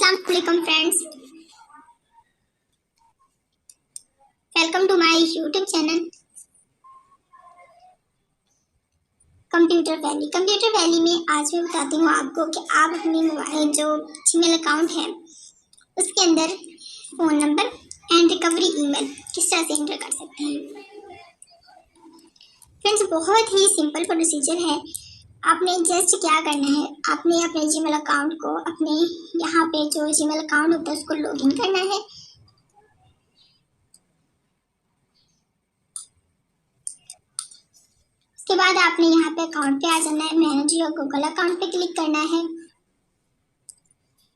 अस्सलाम वालेकुम friends, welcome to my YouTube channel Computer Valley में आज मैं बताती हूँ आपको कि आप अपने मोबाइल जो जीमेल अकाउंट है उसके अंदर phone number and recovery email किस तरह से एंटर कर सकते हैं। फ्रेंड्स, बहुत ही सिंपल प्रोसीजर है। आपने जस्ट क्या करना है, आपने अपने जीमेल अकाउंट को अपने यहाँ पे जो जीमेल अकाउंट होता है उसको लॉगिन करना है। उसके बाद आपने यहाँ पे अकाउंट पे आ जाना है, मैनेज योर गूगल अकाउंट पे क्लिक करना है।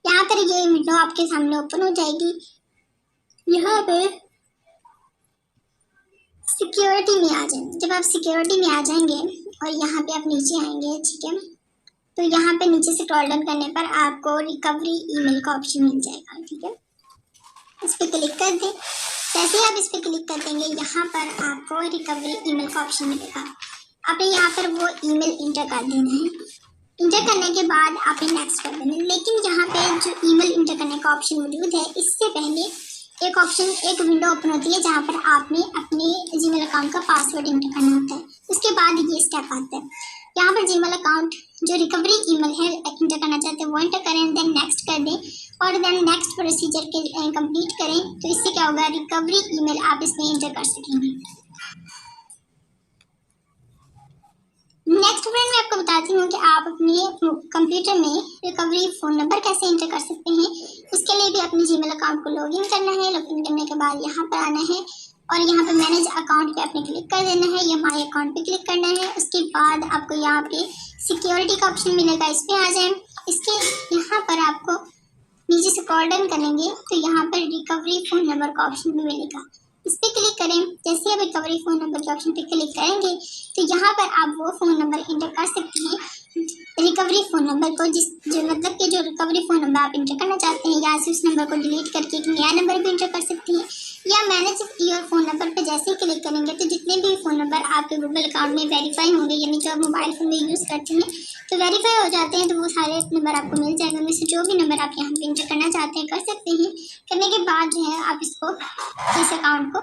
यहाँ पर ये विंडो आपके सामने ओपन हो जाएगी। यहाँ पे सिक्योरिटी में आ जाएंगे। जब आप सिक्योरिटी में आ जाएंगे और यहाँ पे आप नीचे आएंगे, ठीक है, तो यहाँ पे नीचे से स्क्रॉल डाउन करने पर आपको रिकवरी ईमेल का ऑप्शन मिल जाएगा, ठीक है। इस पर क्लिक कर दें। जैसे आप इस पर क्लिक कर देंगे, यहाँ पर आपको रिकवरी ईमेल का ऑप्शन मिलेगा। आपने यहाँ पर वो ईमेल इंटर कर देना है। इंटर करने के बाद आपने नेक्स्ट कर देना है। लेकिन यहाँ पे जो ईमेल इंटर करने का ऑप्शन मौजूद है, इससे पहले एक विंडो ओपन होती है जहाँ पर आपने अपने जीमेल अकाउंट का पासवर्ड इंटर करना होता है। उसके बाद ये स्टेप आता है। यहाँ पर जीमेल अकाउंट जो रिकवरी ईमेल है इंटर करना चाहते हैं वो इंटर करें, देन नेक्स्ट कर दें और देन नेक्स्ट प्रोसीजर के कंप्लीट करें। तो इससे क्या होगा, रिकवरी ईमेल आप इसमें इंटर कर सकेंगे। नेक्स्ट फ्रेंड, मैं आपको बताती हूँ कि आप अपने कंप्यूटर में रिकवरी फ़ोन नंबर कैसे इंटर कर सकते हैं। उसके लिए भी अपने जीमेल अकाउंट को लॉगिन करना है। लॉगिन करने के बाद यहाँ पर आना है और यहाँ पे मैनेज अकाउंट पे आपने क्लिक कर देना है या माई अकाउंट पे क्लिक करना है। उसके बाद आपको यहाँ पे सिक्योरिटी का ऑप्शन मिलेगा, इस पर आ जाए। इसके यहाँ पर आपको नीचे से स्क्रॉल डाउन करेंगे तो यहाँ पर रिकवरी फ़ोन नंबर का ऑप्शन भी मिलेगा, इस पर क्लिक करें। जैसे आप रिकवरी फ़ोन नंबर के ऑप्शन पे क्लिक करेंगे तो यहाँ पर आप वो फ़ोन नंबर इंटर कर सकते हैं, रिकवरी फ़ोन नंबर को, जो मतलब कि जो रिकवरी फ़ोन नंबर आप इंटर करना चाहते हैं, या से उस नंबर को डिलीट करके एक नया नंबर भी इंटर कर सकते हैं। या मैनेज योर फ़ोन नंबर पर जैसे ही क्लिक करेंगे तो जितने भी फ़ोन नंबर आपके गूगल अकाउंट में वेरीफाई होंगे, यानी जो आप मोबाइल फ़ोन में यूज़ करते हैं तो वेरीफाई हो जाते हैं, तो वो सारे नंबर आपको मिल जाएंगे। उनमें से जो भी नंबर आप यहाँ पे इंटर करना चाहते हैं कर सकते हैं। करने के बाद जो है आप इसको इस अकाउंट को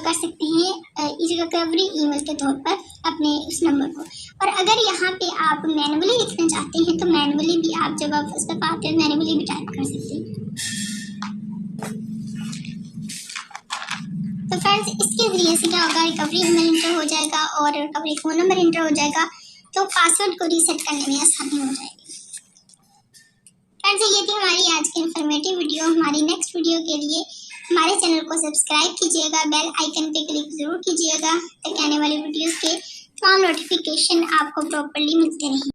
कर सकते हैं इस रिकवरी ईमेल के तौर पर अपने उस नंबर को। और अगर यहाँ पे आप मैनुअली लिखना चाहते हैं तो मैनुअली भी आप जब आप उस पर आते हैं मैनुअली भी टाइप कर सकते हैं। तो फ्रेंड्स, इसके ज़रिए से क्या होगा, रिकवरी ईमेल इंटर हो जाएगा और रिकवरी फ़ोन नंबर इंटर हो जाएगा, तो पासवर्ड को रीसेट करने में आसानी हो जाएगी। फ्रेंड्स, ये थी हमारी आज की इन्फॉर्मेटिव वीडियो। हमारी नेक्स्ट वीडियो के लिए हमारे चैनल को सब्सक्राइब कीजिएगा, बेल आइकन पे क्लिक ज़रूर कीजिएगा ताकि आने वाली वीडियोस के तमाम नोटिफिकेशन आपको प्रॉपर्ली मिलते रहें।